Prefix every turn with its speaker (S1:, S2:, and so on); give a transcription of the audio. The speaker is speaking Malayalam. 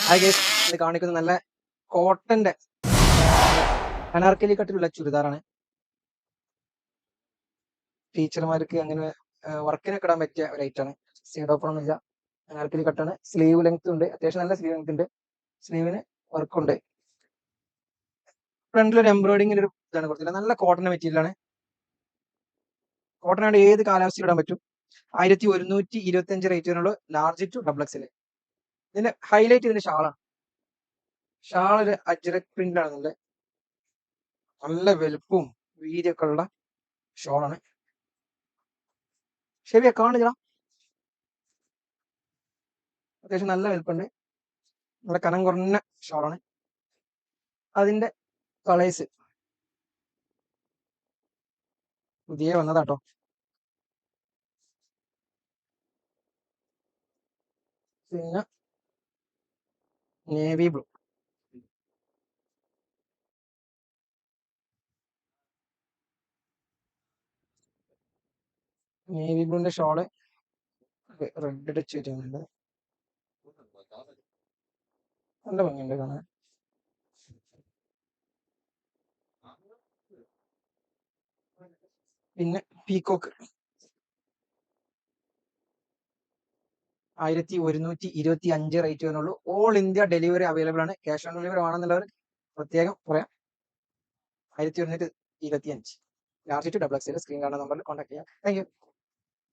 S1: ഹായ് ഗൈസ്, ഇത് കാണിക്കുന്നത് നല്ല കോട്ടന്റെ അനാർക്കലി കട്ടിലുള്ള ചുരിദാറാണ്. ടീച്ചർമാർക്ക് അങ്ങനെ വർക്കിനൊക്കെ ഇടാൻ പറ്റിയ ഒരു ഐറ്റാണ്. സൈഡ് ഓപ്പൺ ഒന്നുമില്ല, അനാർക്കലി കട്ടാണ്. സ്ലീവ് ലെങ്ത് ഉണ്ട്, അത്യാവശ്യം നല്ല സ്ലീവ് ലെങ്ത് ഉണ്ട്. സ്ലീവിന് വർക്കുണ്ട്. ഫ്രണ്ടിൽ ഒരു എംബ്രോയിഡിങ്ങിന്റെ ഒരു ഇതാണ് കൊടുത്തില്ല. നല്ല കോട്ടൺ മെറ്റീരിയൽ ആണ്. കോട്ടൺ ആണ്, ഏത് കാലാവസ്ഥയിൽ ഇടാൻ പറ്റും. 1125 റേറ്റ് വരുന്നുള്ളൂ, ലാർജ് ടു ഡബിൾ എക്സൽ. ഇതിന്റെ ഹൈലൈറ്റ് ഇതിന്റെ ഷാളാണ്. ഷാൾ ഒരു അജ്രക് പ്രിന്റ് ആണ്, നല്ല വലുപ്പവും വീതിയൊക്കെ ഉള്ള ഷോളാണ്. ശരിയാ കാണില്ല, അത്യാവശ്യം നല്ല വലുപ്പമുണ്ട്. നല്ല കനം കുറഞ്ഞ ഷോളാണ്. അതിന്റെ കളേഴ്സ് പുതിയ വന്നതാട്ടോ. പിന്നെ നേവി ബ്ലൂ, നേവി ബ്ലൂന്റെ ഷോള് റെഡ് ടച്ച് വരുന്നുണ്ട്. നല്ല ഭംഗിയുണ്ട് കാണാൻ. പിന്നെ പീകോക്ക് 1125 റേറ്റ് വരുന്നുള്ളൂ. ഓൾ ഇന്ത്യ ഡെലിവറി അവൈലബിൾ ആണ്. ക്യാഷ് ഓൺ ഡെലിവറി ആണെന്നുള്ളവർ പ്രത്യേകം പറയാം. 1125 large to double X screen കാണുന്ന നമ്പറിൽ കോൺടാക്ട് ചെയ്യാം. Thank U.